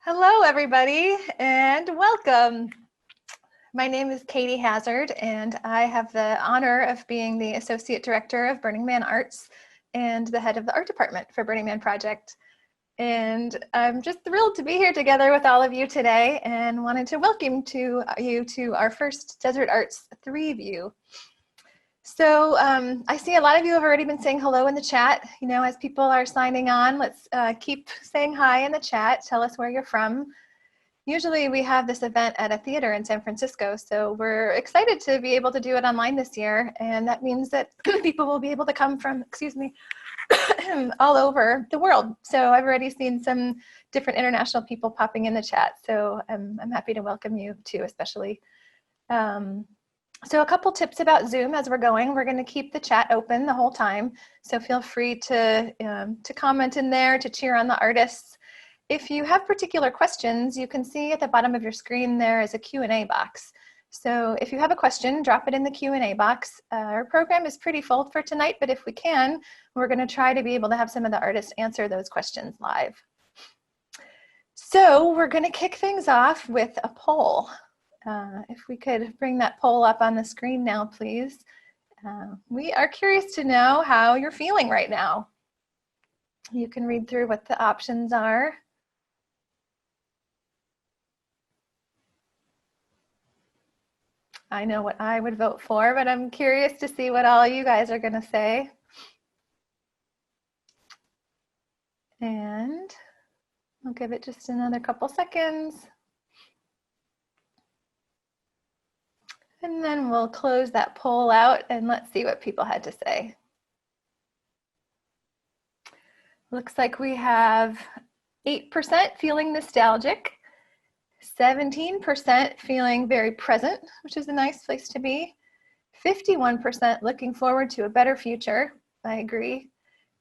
Hello, everybody, and welcome. My name is Katie Hazard, and I have the honor of being the Associate Director of Burning Man Arts and the head of the art department for Burning Man Project. And I'm just thrilled to be here together with all of you today and wanted to welcome you to our first Desert Arts 3 view. So I see a lot of you have already been saying hello in the chat. You know, as people are signing on, let's keep saying hi in the chat. Tell us where you're from. Usually we have this event at a theater in San Francisco, so we're excited to be able to do it online this year. And that means that people will be able to come from, all over the world. So I've already seen some different international people popping in the chat. So I'm happy to welcome you too, especially. So a couple tips about Zoom as we're going. We're going to keep the chat open the whole time. So feel free to comment in there, to cheer on the artists. If you have particular questions, you can see at the bottom of your screen there is a Q&A box. So if you have a question, drop it in the Q&A box. Our program is pretty full for tonight, but if we can, we're going to try to be able to have some of the artists answer those questions live. So we're going to kick things off with a poll. If we could bring that poll up on the screen now, please. We are curious to know how you're feeling right now. You can read through what the options are. I know what I would vote for, but I'm curious to see what all you guys are going to say. And I'll give it just another couple seconds. And then we'll close that poll out and let's see what people had to say. Looks like we have 8% feeling nostalgic, 17% feeling very present, which is a nice place to be, 51% looking forward to a better future, I agree,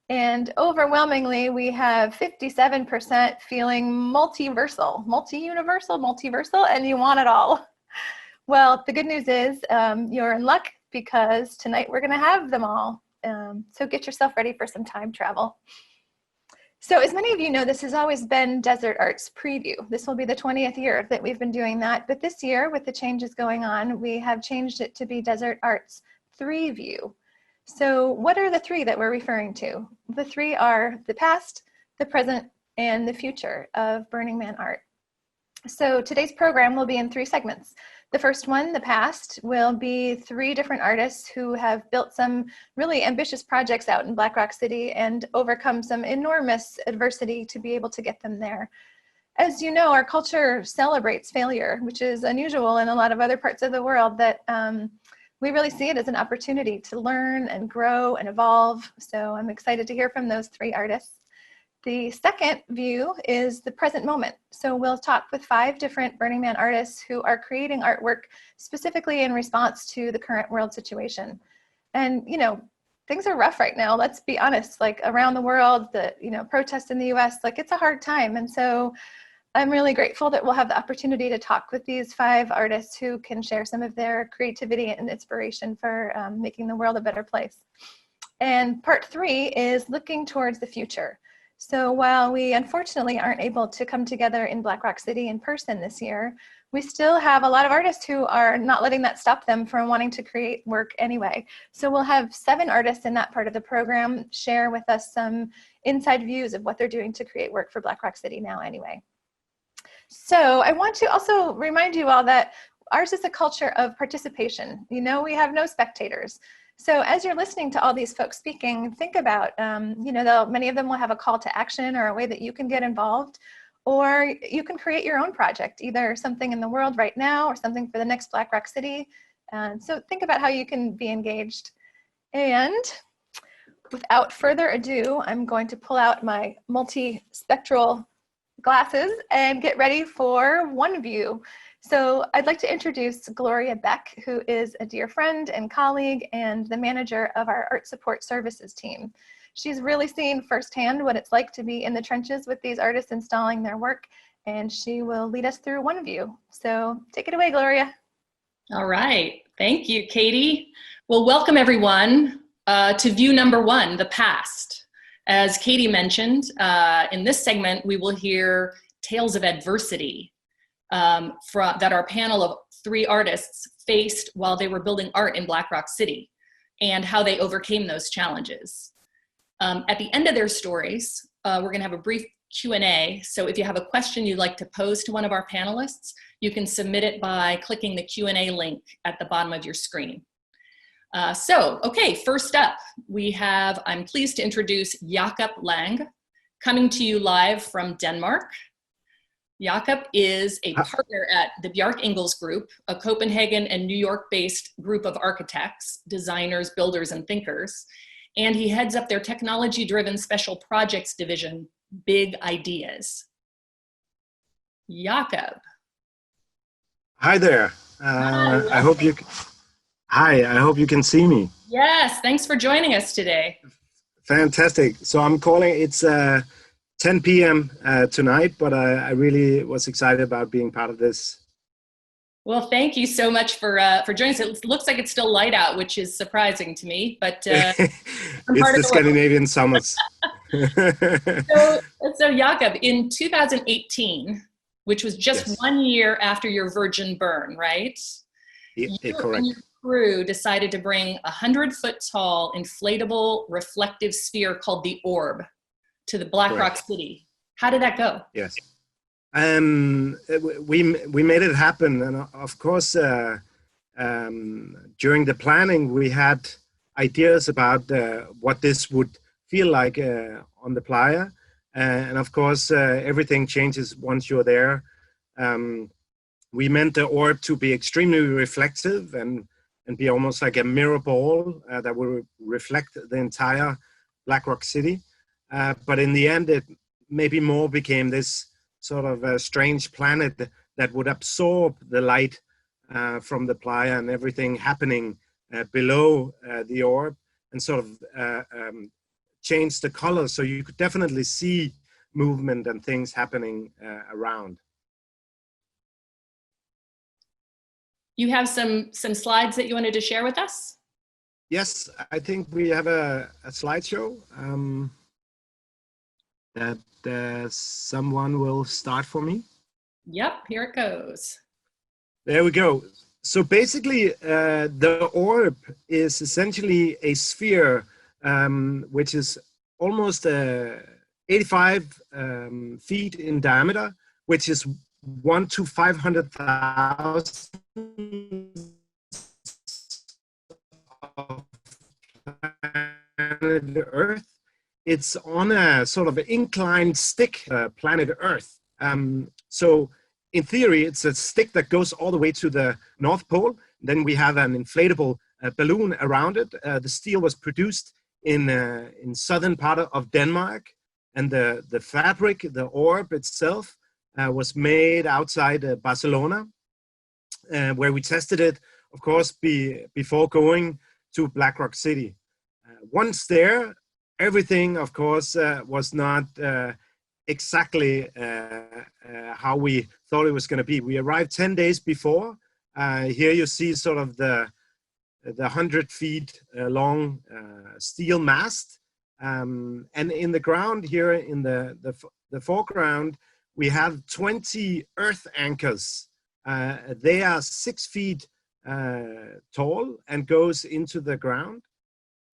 and overwhelmingly we have 57% feeling multiversal, multi-universal, and you want it all. Well, the good news is you're in luck because tonight we're going to have them all. So get yourself ready for some time travel. So as many of you know, this has always been Desert Arts Preview. This will be the 20th year that we've been doing that. But this year, with the changes going on, we have changed it to be Desert Arts 3 View. So what are the 3 that we're referring to? The 3 are the past, the present, and the future of Burning Man art. So today's program will be in 3 segments. The first one, the past, will be 3 different artists who have built some really ambitious projects out in Black Rock City and overcome some enormous adversity to be able to get them there. As you know, our culture celebrates failure, which is unusual in a lot of other parts of the world, that we really see it as an opportunity to learn and grow and evolve. So I'm excited to hear from those 3 artists. The second view is the present moment. So we'll talk with 5 different Burning Man artists who are creating artwork specifically in response to the current world situation. And, you know, things are rough right now. Let's be honest, like around the world, the, protests in the US, like it's a hard time. And so I'm really grateful that we'll have the opportunity to talk with these 5 artists who can share some of their creativity and inspiration for making the world a better place. And part 3 is looking towards the future. So while we unfortunately aren't able to come together in Black Rock City in person this year, we still have a lot of artists who are not letting that stop them from wanting to create work anyway. So we'll have 7 artists in that part of the program share with us some inside views of what they're doing to create work for Black Rock City now anyway. So I want to also remind you all that ours is a culture of participation. You know, we have no spectators. So as you're listening to all these folks speaking, think about, many of them will have a call to action or a way that you can get involved, or you can create your own project, either something in the world right now or something for the next Black Rock City. So think about how you can be engaged. And without further ado, I'm going to pull out my multi-spectral glasses and get ready for one view. So I'd like to introduce Gloria Beck, who is a dear friend and colleague and the manager of our Art Support Services team. She's really seen firsthand what it's like to be in the trenches with these artists installing their work, and she will lead us through one view. So take it away, Gloria. All right, thank you, Katie. Well, welcome everyone to view number 1, the past. As Katie mentioned, in this segment, we will hear tales of adversity that our panel of 3 artists faced while they were building art in Black Rock City, and how they overcame those challenges. At the end of their stories, we're gonna have a brief Q&A. So if you have a question you'd like to pose to one of our panelists, you can submit it by clicking the Q&A link at the bottom of your screen. Okay, first up, I'm pleased to introduce Jakob Lange, coming to you live from Denmark. Jakob is a partner at the Bjarke Ingels Group, a Copenhagen and New York-based group of architects, designers, builders, and thinkers. And he heads up their technology-driven special projects division, Big Ideas. Jakob. Hi there. I hope you can see me. Yes, thanks for joining us today. Fantastic. So I'm calling, it's 10 p.m. Tonight, but I really was excited about being part of this. Well, thank you so much for joining us. It looks like it's still light out, which is surprising to me, but it's the Scandinavian summers. so Jakob, in 2018, which was just 1 year after your Virgin burn, right? Yeah, correct. And your crew decided to bring a 100-foot tall inflatable reflective sphere called the Orb to the Black Rock City. How did that go? Yes. We made it happen, and of course during the planning we had ideas about what this would feel like on the playa, and of course everything changes once you're there. We meant the orb to be extremely reflective and be almost like a mirror ball that would reflect the entire Black Rock City, but in the end it maybe more became this sort of a strange planet that would absorb the light from the playa and everything happening below the orb, and sort of change the color, so you could definitely see movement and things happening around. You have some slides that you wanted to share with us? Yes, I think we have a slideshow that someone will start for me. Yep, here it goes. There we go. So basically, the orb is essentially a sphere, which is almost 85 feet in diameter, which is 1 to 500,000 of planet Earth. It's on a sort of inclined stick, planet Earth. So in theory, it's a stick that goes all the way to the North Pole. Then we have an inflatable balloon around it. The steel was produced in southern part of Denmark, and the fabric, the orb itself, was made outside Barcelona, where we tested it, of course, before going to Black Rock City. Once there, everything, of course, was not exactly how we thought it was going to be. We arrived 10 days before. Here you see sort of the 100 feet long steel mast. And in the ground here, in the foreground, we have 20 earth anchors. They are 6 feet tall and goes into the ground.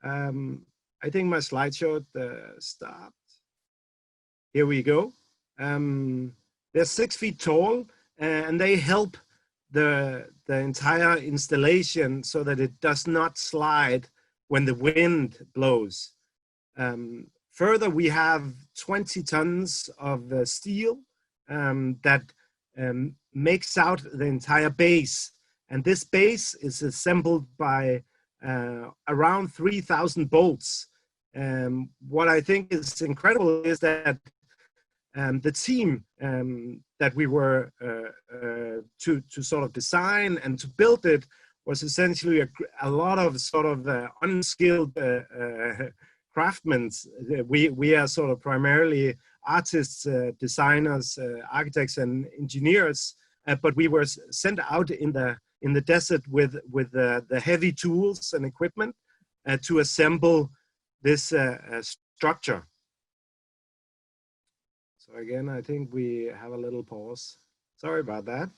I think my slideshow stopped. Here we go. They're 6 feet tall, and they help the entire installation so that it does not slide when the wind blows. Further, we have 20 tons of steel that makes out the entire base. And this base is assembled by around 3,000 bolts. What I think is incredible is that the team that we were to sort of design and to build it was essentially a lot of sort of unskilled craftsmen. We are sort of primarily artists, designers, architects, and engineers, but we were sent out in the desert with the heavy tools and equipment to assemble this structure. So again, I think we have a little pause. Sorry about that.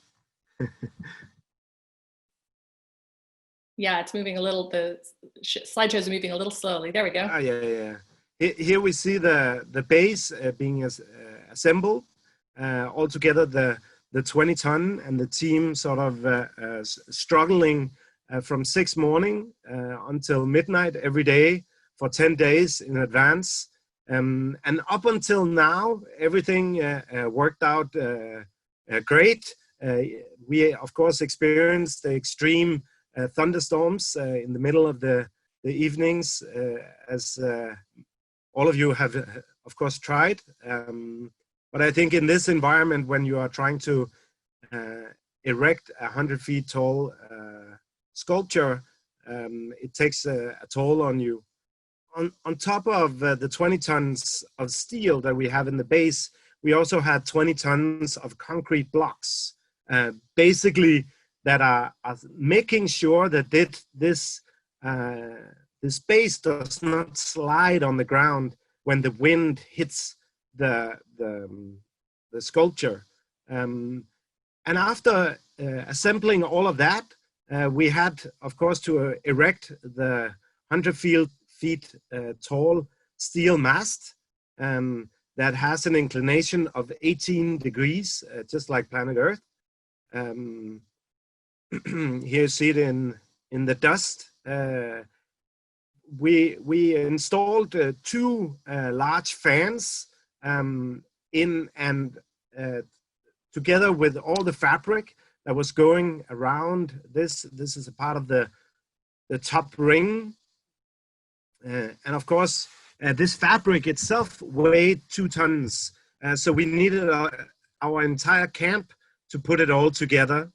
Yeah, it's moving a little, the slideshow is moving a little slowly. There we go. Yeah. Here we see the base being assembled. Altogether, the 20-ton and the team sort of struggling from 6 morning until midnight every day for 10 days in advance. And up until now, everything worked out great. We, of course, experienced the extreme thunderstorms in the middle of the evenings, as all of you have, of course, tried. But I think in this environment, when you are trying to erect a 100 feet tall sculpture, it takes a toll on you. On top of the 20 tons of steel that we have in the base, we also had 20 tons of concrete blocks, basically that are making sure that this base does not slide on the ground when the wind hits the sculpture. And after assembling all of that, we had, of course, to erect the 100 feet tall steel mast that has an inclination of 18 degrees, just like planet Earth. Here you see it in the dust. We installed 2 large fans in and together with all the fabric that was going around this. This is a part of the top ring. And of course, this fabric itself weighed 2 tons. So we needed our entire camp to put it all together.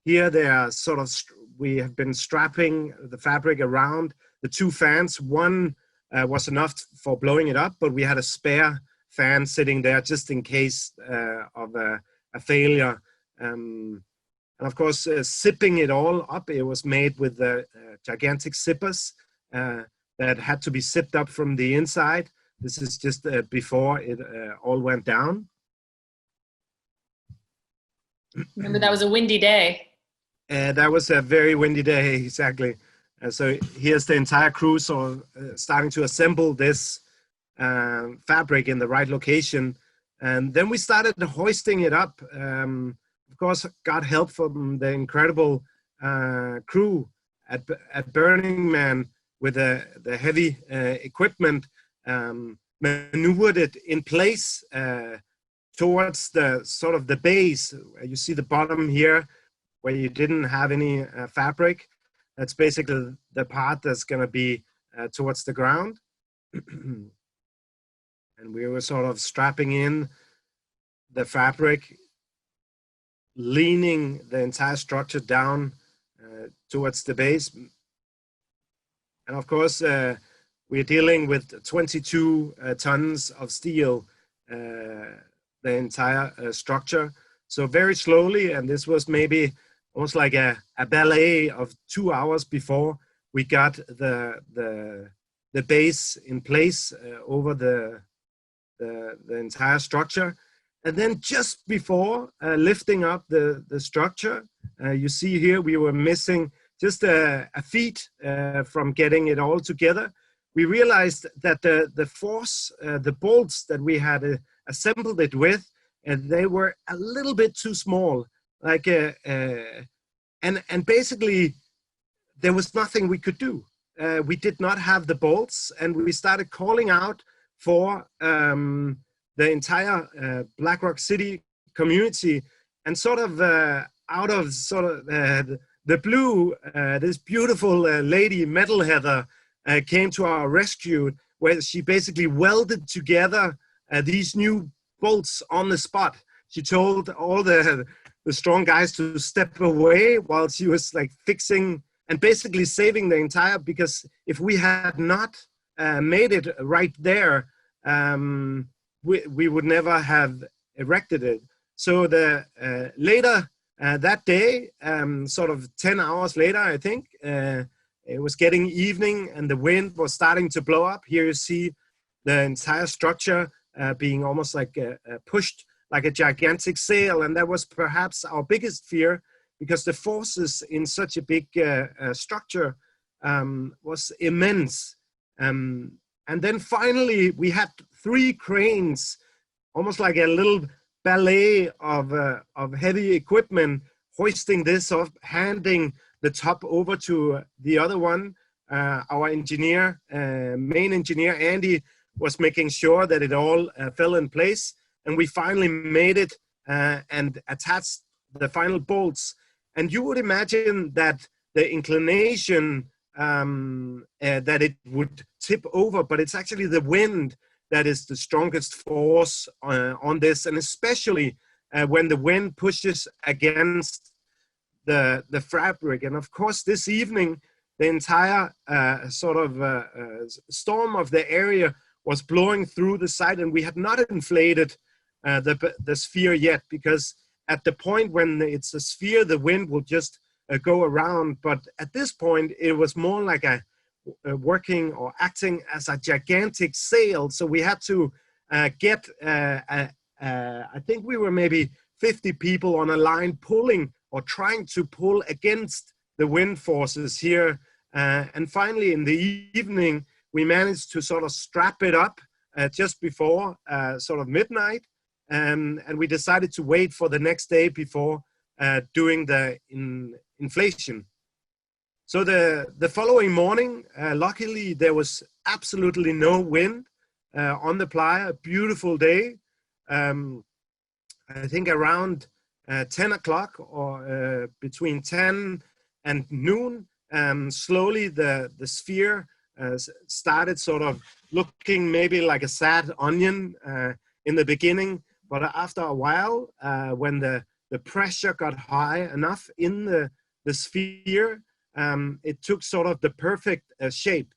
Here they are sort of, we have been strapping the fabric around the 2 fans. One was enough for blowing it up, but we had a spare fan sitting there just in case of a failure. And of course, zipping it all up, it was made with the gigantic zippers that had to be zipped up from the inside. This is just before it all went down. Remember, that was a windy day. That was a very windy day, exactly. So here's the entire crew starting to assemble this fabric in the right location. And then we started hoisting it up. Of course, got help from the incredible crew at Burning Man with the heavy equipment, maneuvered it in place towards the sort of the base. You see the bottom here where you didn't have any fabric. That's basically the part that's going to be towards the ground. And we were sort of strapping in the fabric, leaning the entire structure down towards the base. And of course, we're dealing with 22 tons of steel, the entire structure. So very slowly, and this was maybe almost like a ballet of 2 hours before we got the base in place over the entire structure. And then just before lifting up the structure, you see here we were missing just a feet from getting it all together. We realized that the force, the bolts that we had assembled it with, and they were a little bit too small. Like and basically there was nothing we could do. We did not have the bolts, and we started calling out for the entire Black Rock City community, and sort of out of sort of the blue, this beautiful lady, Metal Heather, came to our rescue, where she basically welded together these new bolts on the spot. She told all the strong guys to step away while she was like fixing and basically saving the entire, because if we had not made it right there, we would never have erected it. So the later that day, sort of 10 hours later, I think, it was getting evening and the wind was starting to blow up. Here you see the entire structure being almost like pushed like a gigantic sail. And that was perhaps our biggest fear, because the forces in such a big structure was immense. And then finally we had 3 cranes, almost like a little ballet of heavy equipment, hoisting this up, handing the top over to the other one. Our engineer, main engineer, Andy, was making sure that it all fell in place. And we finally made it and attached the final bolts. And you would imagine that the inclination that it would tip over, but it's actually the wind that is the strongest force on this, and especially when the wind pushes against the fabric. And of course, this evening, the entire storm of the area was blowing through the site, and we had not inflated the sphere yet, because at the point when it's a sphere, the wind will just go around. But at this point, it was more like a working or acting as a gigantic sail. So we had to get, I think we were maybe 50 people on a line pulling or trying to pull against the wind forces here. And finally, in the evening, we managed to sort of strap it up just before sort of midnight. And we decided to wait for the next day before doing the inflation. So the following morning, luckily, there was absolutely no wind on the playa. A beautiful day. I think around 10 o'clock or between 10 and noon, slowly the sphere started sort of looking maybe like a sad onion in the beginning. But after a while, when the pressure got high enough in the sphere, it took sort of the perfect shape.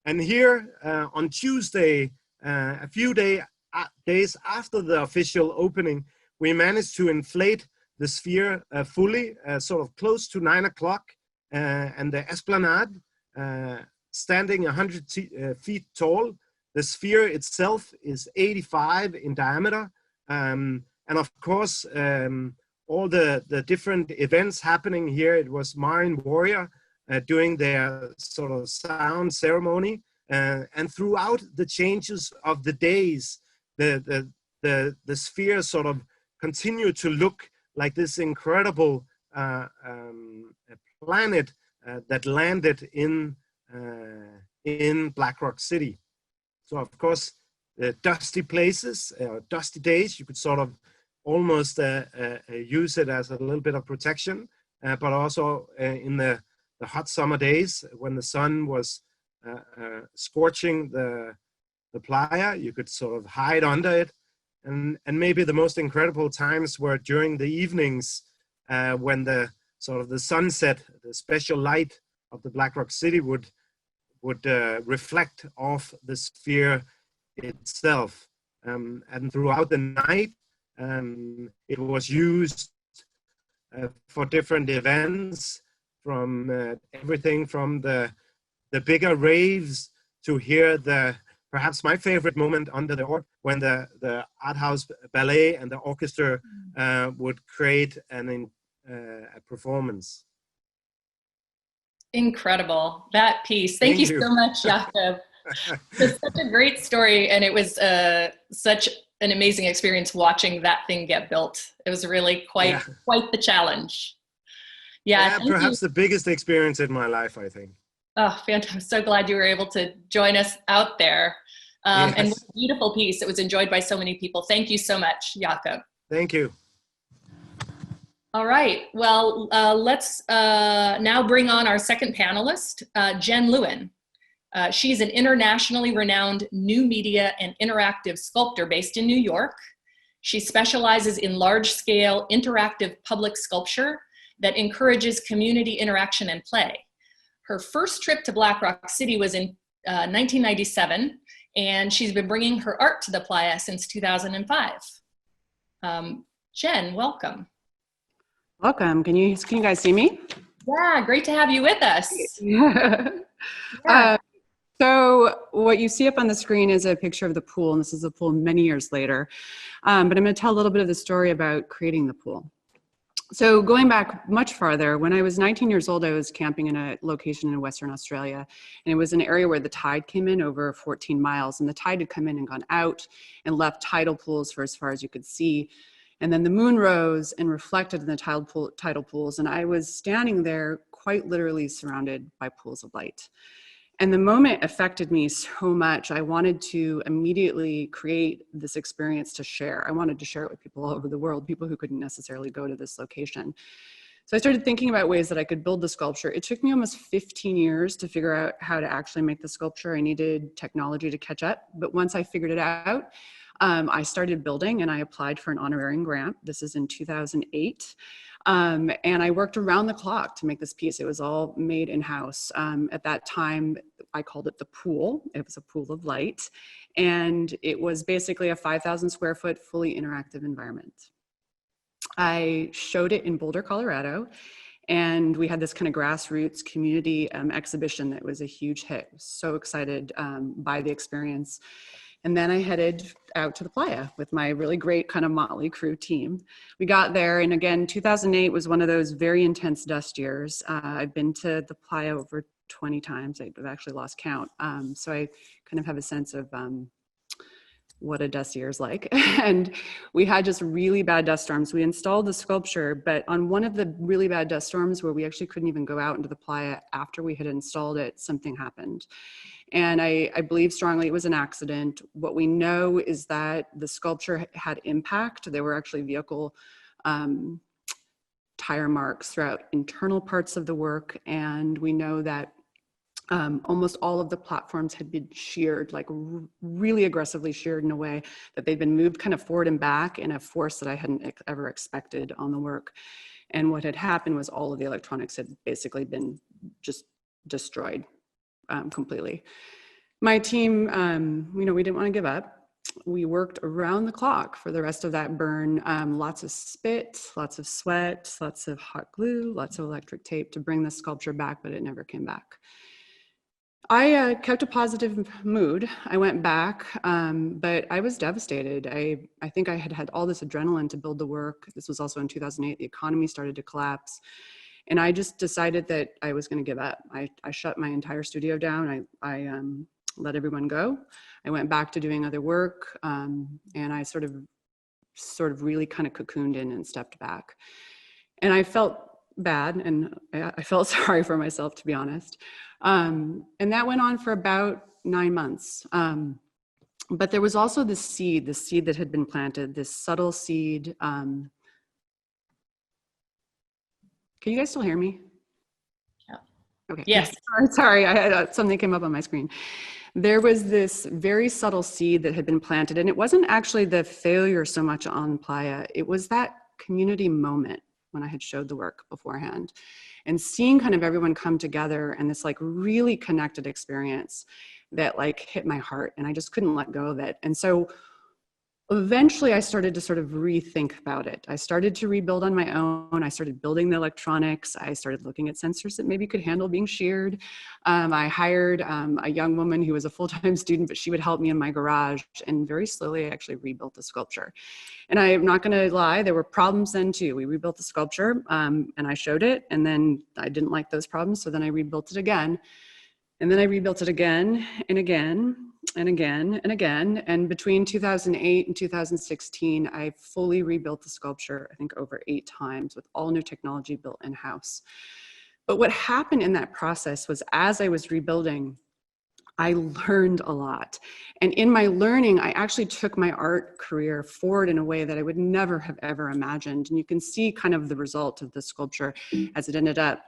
And here on Tuesday, a few days after the official opening, we managed to inflate the sphere fully, sort of close to 9 o'clock, and the esplanade, standing 100 feet tall. The sphere itself is 85 in diameter. And of course, all the different events happening here, it was Marine Warrior doing their sort of sound ceremony. And throughout the changes of the days, the sphere sort of continued to look like this incredible planet that landed in Black Rock City. So of course, the dusty places, dusty days, you could sort of almost use it as a little bit of protection, but also in the hot summer days when the sun was scorching the playa, you could sort of hide under it. And maybe the most incredible times were during the evenings when the sort of the sunset, the special light of the Black Rock City would reflect off the sphere itself. And throughout the night, it was used for different events, from everything from the bigger raves to hear perhaps my favorite moment under the org, when the art house ballet and the orchestra would create a performance. Incredible, that piece. Thank you so much, Jakob. It's such a great story, and it was such an amazing experience watching that thing get built. It was really quite the challenge. Yeah, perhaps the biggest experience in my life, I think. Oh, fantastic. I'm so glad you were able to join us out there. Yes. And what a beautiful piece. It was enjoyed by so many people. Thank you so much, Jakob. Thank you. All right. Well, let's now bring on our second panelist, Jenn Lewin. She's an internationally renowned new media and interactive sculptor based in New York. She specializes in large-scale interactive public sculpture that encourages community interaction and play. Her first trip to Black Rock City was in 1997, and she's been bringing her art to the playa since 2005. Jenn, welcome. Welcome. Can you guys see me? Yeah, great to have you with us. Yeah. So what you see up on the screen is a picture of the pool, and this is a pool many years later. But I'm going to tell a little bit of the story about creating the pool. So going back much farther, when I was 19 years old, I was camping in a location in Western Australia, and it was an area where the tide came in over 14 miles, and the tide had come in and gone out and left tidal pools for as far as you could see. And then the moon rose and reflected in the tidal pools, and I was standing there quite literally surrounded by pools of light. And the moment affected me so much. I wanted to immediately create this experience to share. I wanted to share it with people all over the world, people who couldn't necessarily go to this location. So I started thinking about ways that I could build the sculpture. It took me almost 15 years to figure out how to actually make the sculpture. I needed technology to catch up. But once I figured it out, I started building, and I applied for an honorarium grant. This is in 2008. And I worked around the clock to make this piece. It was all made in-house. At that time, I called it the pool. It was a pool of light. And it was basically a 5,000 square foot, fully interactive environment. I showed it in Boulder, Colorado. And we had this kind of grassroots community exhibition that was a huge hit. I was so excited by the experience. And then I headed out to the playa with my really great kind of motley crew team. We got there, and again, 2008 was one of those very intense dust years. I've been to the playa over 20 times. I've actually lost count. So I kind of have a sense of what a dust year is like. And we had just really bad dust storms. We installed the sculpture, but on one of the really bad dust storms where we actually couldn't even go out into the playa after we had installed it, something happened. And I believe strongly it was an accident. What we know is that the sculpture had impact. There were actually vehicle tire marks throughout internal parts of the work. And we know that almost all of the platforms had been sheared, like really aggressively sheared in a way that they'd been moved kind of forward and back in a force that I hadn't ever expected on the work. And what had happened was all of the electronics had basically been just destroyed completely. My team, we didn't want to give up. We worked around the clock for the rest of that burn. Lots of spit, lots of sweat, lots of hot glue, lots of electric tape to bring the sculpture back, but it never came back. I kept a positive mood. I went back, but I was devastated. I think I had had all this adrenaline to build the work. This was also in 2008. The economy started to collapse. And I just decided that I was going to give up. I shut my entire studio down. I let everyone go. I went back to doing other work, and I sort of really kind of cocooned in and stepped back. And I felt bad, and I felt sorry for myself, to be honest. And that went on for about 9 months. But there was also this seed that had been planted, this subtle seed. Can you guys still hear me? Yeah. Okay. Yes. Sorry, I had something came up on my screen. There was this very subtle seed that had been planted, and it wasn't actually the failure so much on Playa. It was that community moment when I had showed the work beforehand, and seeing kind of everyone come together and this like really connected experience that like hit my heart, and I just couldn't let go of it. And so eventually I started to sort of rethink about it. I started to rebuild on my own. I started building the electronics. I started looking at sensors that maybe could handle being sheared. I hired a young woman who was a full-time student, but she would help me in my garage. And very slowly, I actually rebuilt the sculpture. And I'm not going to lie, there were problems then too. We rebuilt the sculpture and I showed it, and then I didn't like those problems. So then I rebuilt it again. And then I rebuilt it again and again and again and again. And between 2008 and 2016, I fully rebuilt the sculpture, I think over 8 times, with all new technology built in-house. But what happened in that process was, as I was rebuilding, I learned a lot. And in my learning, I actually took my art career forward in a way that I would never have ever imagined. And you can see kind of the result of the sculpture as it ended up.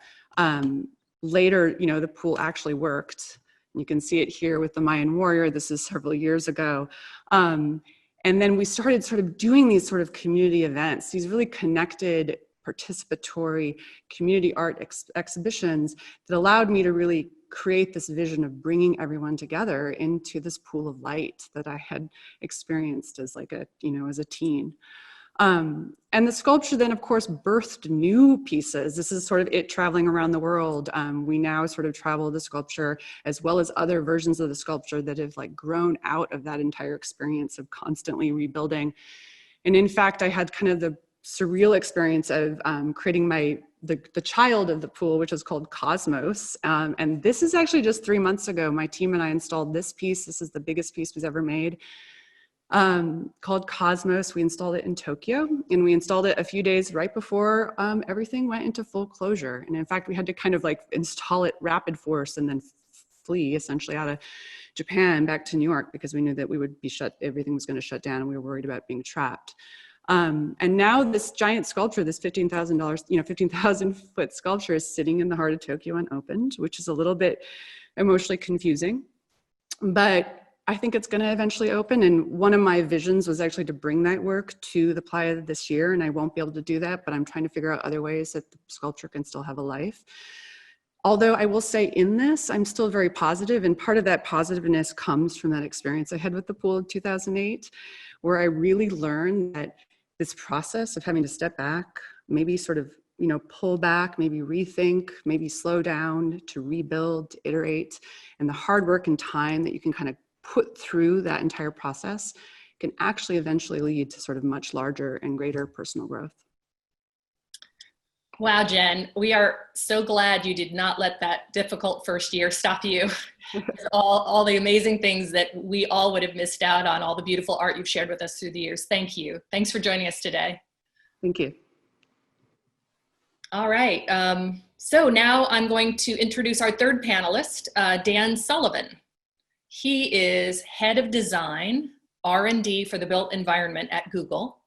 Later, the pool actually worked. You can see it here with the Mayan warrior. This is several years ago. And then we started sort of doing these sort of community events, these really connected, participatory community art exhibitions that allowed me to really create this vision of bringing everyone together into this pool of light that I had experienced as like as a teen. And the sculpture then, of course, birthed new pieces. This is sort of it traveling around the world. We now sort of travel the sculpture as well as other versions of the sculpture that have like grown out of that entire experience of constantly rebuilding. And in fact, I had kind of the surreal experience of creating the child of the pool, which is called Cosmos. And this is actually just 3 months ago. My team and I installed this piece. This is the biggest piece we've ever made. Called Cosmos. We installed it in Tokyo, and we installed it a few days right before everything went into full closure. And in fact, we had to kind of like install it rapid force and then flee essentially out of Japan back to New York because we knew that we would be everything was going to shut down, and we were worried about being trapped. And now this giant sculpture, this $15,000, 15,000 foot sculpture is sitting in the heart of Tokyo unopened, which is a little bit emotionally confusing, but I think it's going to eventually open. And one of my visions was actually to bring that work to the playa this year. And I won't be able to do that, but I'm trying to figure out other ways that the sculpture can still have a life. Although I will say in this, I'm still very positive. And part of that positiveness comes from that experience I had with the pool in 2008, where I really learned that this process of having to step back, maybe sort of, pull back, maybe rethink, maybe slow down, to rebuild, to iterate, and the hard work and time that you can kind of put through that entire process can actually eventually lead to sort of much larger and greater personal growth. Wow, Jen, we are so glad you did not let that difficult first year stop you. all the amazing things that we all would have missed out on, all the beautiful art you've shared with us through the years. Thank you. Thanks for joining us today. Thank you. All right. So now I'm going to introduce our third panelist, Dan Sullivan. He is head of design, R&D for the built environment at Google,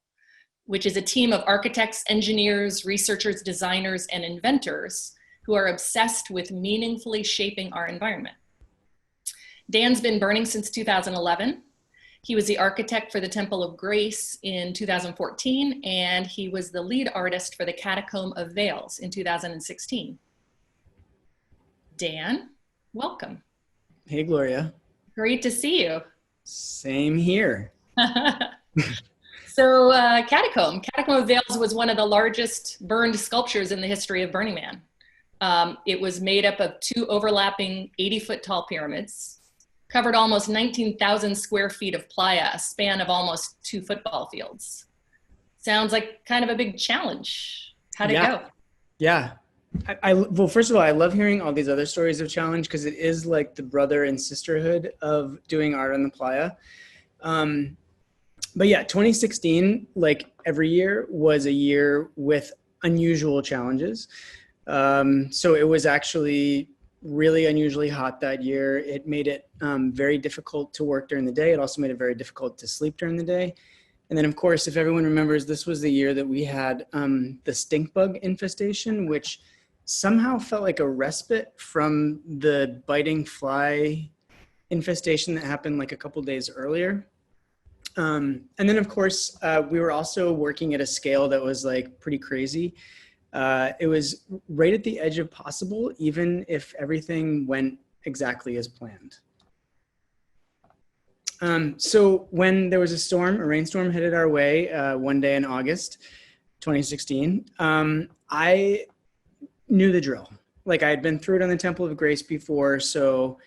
which is a team of architects, engineers, researchers, designers, and inventors who are obsessed with meaningfully shaping our environment. Dan's been burning since 2011. He was the architect for the Temple of Grace in 2014, and he was the lead artist for the Catacomb of Veils in 2016. Dan, welcome. Hey, Gloria. Great to see you. Same here. So Catacomb of Veils was one of the largest burned sculptures in the history of Burning Man. It was made up of 2 overlapping 80-foot tall pyramids, covered almost 19,000 square feet of playa, a span of almost 2 football fields. Sounds like kind of a big challenge. How'd it go? Yeah. Well, first of all, I love hearing all these other stories of challenge because it is like the brother and sisterhood of doing art on the playa. But yeah, 2016, like every year, was a year with unusual challenges. So it was actually really unusually hot that year. It made it very difficult to work during the day. It also made it very difficult to sleep during the day. And then, of course, if everyone remembers, this was the year that we had the stink bug infestation, which somehow felt like a respite from the biting fly infestation that happened like a couple days earlier. And then, of course, we were also working at a scale that was like pretty crazy. It was right at the edge of possible, even if everything went exactly as planned. So when there was a rainstorm headed our way one day in August 2016, I knew the drill. Like I had been through it on the Temple of Grace before, so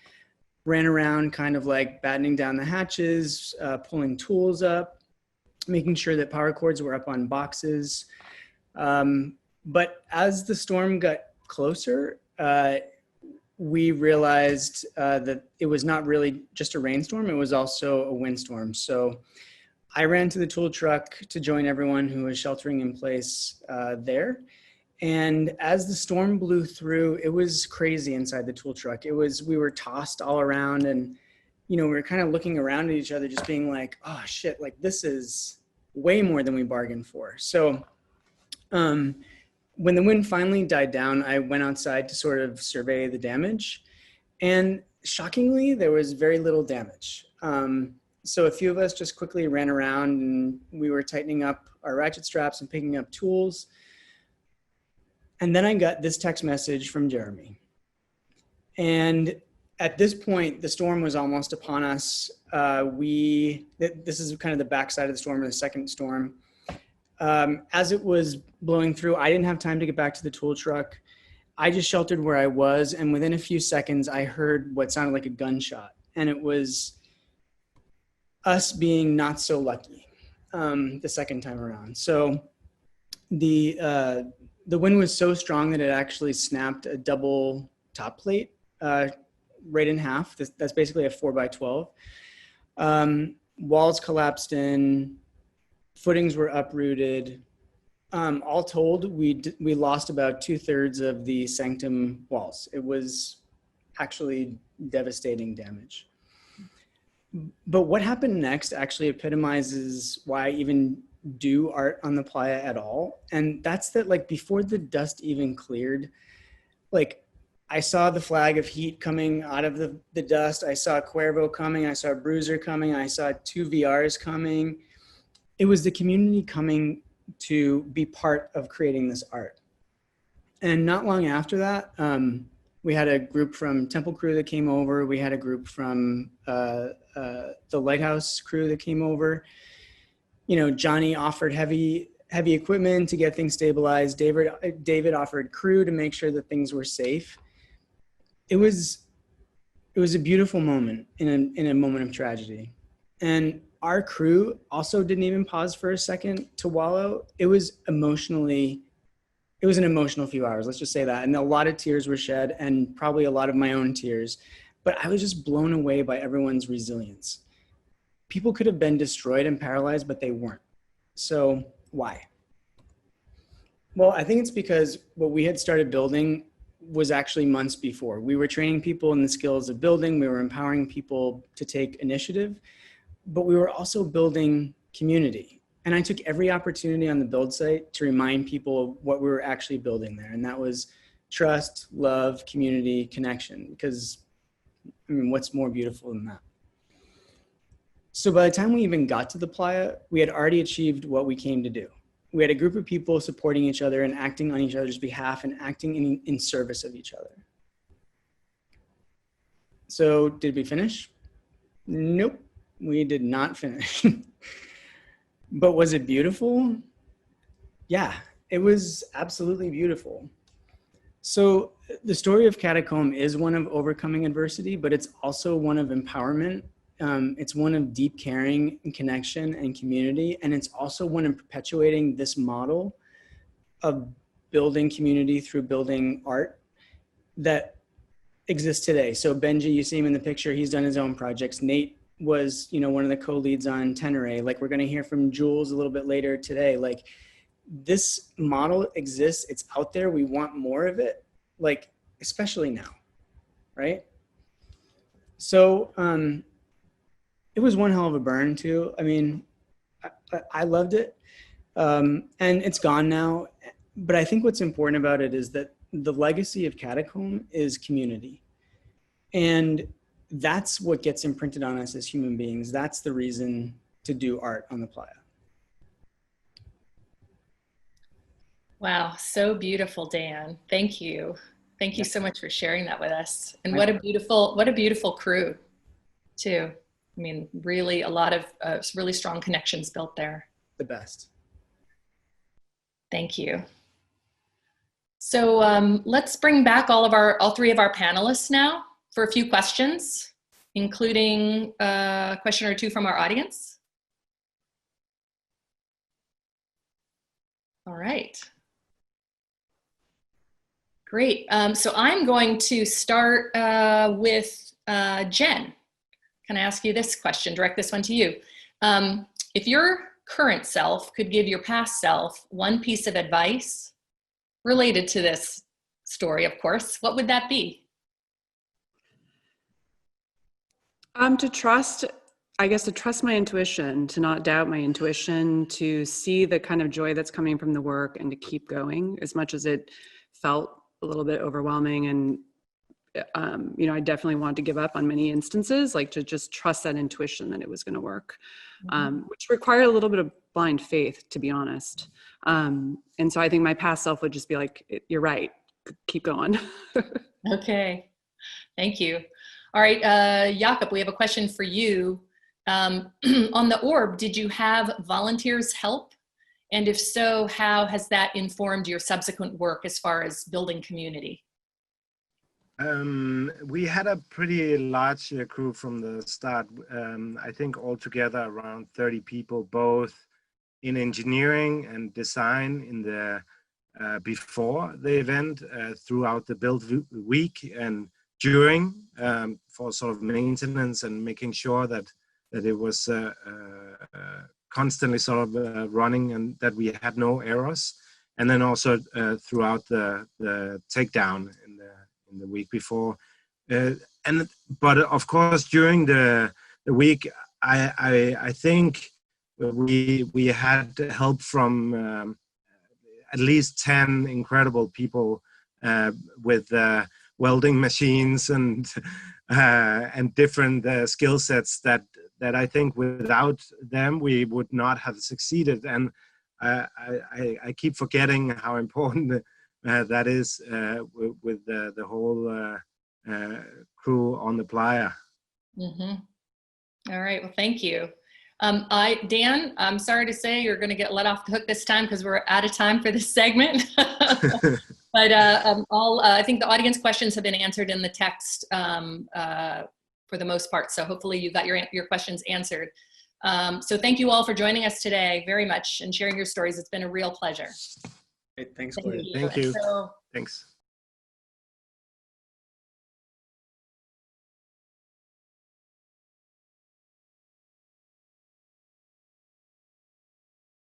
ran around kind of like battening down the hatches, pulling tools up, making sure that power cords were up on boxes. But as the storm got closer, we realized that it was not really just a rainstorm, it was also a windstorm. So I ran to the tool truck to join everyone who was sheltering in place there. And as the storm blew through, it was crazy inside the tool truck. We were tossed all around, and, we were kind of looking around at each other, just being like, oh shit, like this is way more than we bargained for. So when the wind finally died down, I went outside to sort of survey the damage, and shockingly, there was very little damage. So a few of us just quickly ran around, and we were tightening up our ratchet straps and picking up tools. And then I got this text message from Jeremy. And at this point, the storm was almost upon us. This is kind of the backside of the storm, or the second storm. As it was blowing through, I didn't have time to get back to the tool truck. I just sheltered where I was, and within a few seconds, I heard what sounded like a gunshot, and it was us being not so lucky the second time around. So the wind was so strong that it actually snapped a double top plate right in half. That's basically a 4x12. Walls collapsed in, footings were uprooted. All told, we lost about 2/3 of the sanctum walls. It was actually devastating damage. But what happened next actually epitomizes why I even do art on the playa at all. And that's that, like, before the dust even cleared, like, I saw the flag of heat coming out of the dust. I saw Cuervo coming. I saw Bruiser coming. I saw 2 VRs coming. It was the community coming to be part of creating this art. And not long after that, we had a group from Temple Crew that came over. We had a group from the Lighthouse crew that came over. You know, Johnny offered heavy equipment to get things stabilized. David offered crew to make sure that things were safe. It was a beautiful moment in a moment of tragedy. And our crew also didn't even pause for a second to wallow. It was an emotional few hours, let's just say that. And a lot of tears were shed, and probably a lot of my own tears. But I was just blown away by everyone's resilience. People could have been destroyed and paralyzed, but they weren't. So why? Well, I think it's because what we had started building was actually months before. We were training people in the skills of building. We were empowering people to take initiative, but we were also building community. And I took every opportunity on the build site to remind people of what we were actually building there. And that was trust, love, community, connection. Because, I mean, what's more beautiful than that? So by the time we even got to the playa, we had already achieved what we came to do. We had a group of people supporting each other and acting on each other's behalf and acting in service of each other. So did we finish? Nope, we did not finish. But was it beautiful? Yeah, it was absolutely beautiful. So the story of Catacomb is one of overcoming adversity, but it's also one of empowerment. It's one of deep caring and connection and community. And it's also one of perpetuating this model of building community through building art that exists today. So Benji, you see him in the picture, he's done his own projects. Nate was, you know, one of the co-leads on Tenere. Like, we're going to hear from Jules a little bit later today. Like, this model exists, it's out there, we want more of it, like, especially now, right? So, it was one hell of a burn too. I mean, I loved it. And it's gone now. But I think what's important about it is that the legacy of Catacomb is community. And that's what gets imprinted on us as human beings. That's the reason to do art on the playa. Wow, so beautiful, Dan. Thank you. Thank you so much for sharing that with us. And what a beautiful crew too. I mean, really a lot of really strong connections built there. The best. Thank you. So let's bring back all three of our panelists now for a few questions, including a question or two from our audience. All right. Great. So I'm going to start with Jenn. Can I ask you this question, direct this one to you? If your current self could give your past self one piece of advice related to this story, of course, what would that be? To trust my intuition, to not doubt my intuition, to see the kind of joy that's coming from the work and to keep going, as much as it felt a little bit overwhelming. And you know, I definitely wanted to give up on many instances, like to just trust that intuition that it was going to work, which required a little bit of blind faith, to be honest. And so I think my past self would just be like, you're right, keep going. Okay, thank you. All right, Jakob, we have a question for you. On the orb, did you have volunteers help? And if so, how has that informed your subsequent work as far as building community? We had a pretty large crew from the start. I think altogether around 30 people, both in engineering and design in the before the event, throughout the build week, and during, for sort of maintenance and making sure that it was constantly sort of running and that we had no errors, and then also throughout the takedown in the week before, but of course during the week, I think we had help from at least 10 incredible people with welding machines and different skill sets that I think without them we would not have succeeded. And I keep forgetting how important that is with the whole crew on the playa. Mm-hmm. All right, well, thank you. Dan, I'm sorry to say you're going to get let off the hook this time because we're out of time for this segment. But I think the audience questions have been answered in the text for the most part. So hopefully you got your questions answered. So thank you all for joining us today very much and sharing your stories. It's been a real pleasure. Great. Thanks, Thank Gloria. you. Thank you. So, Thanks.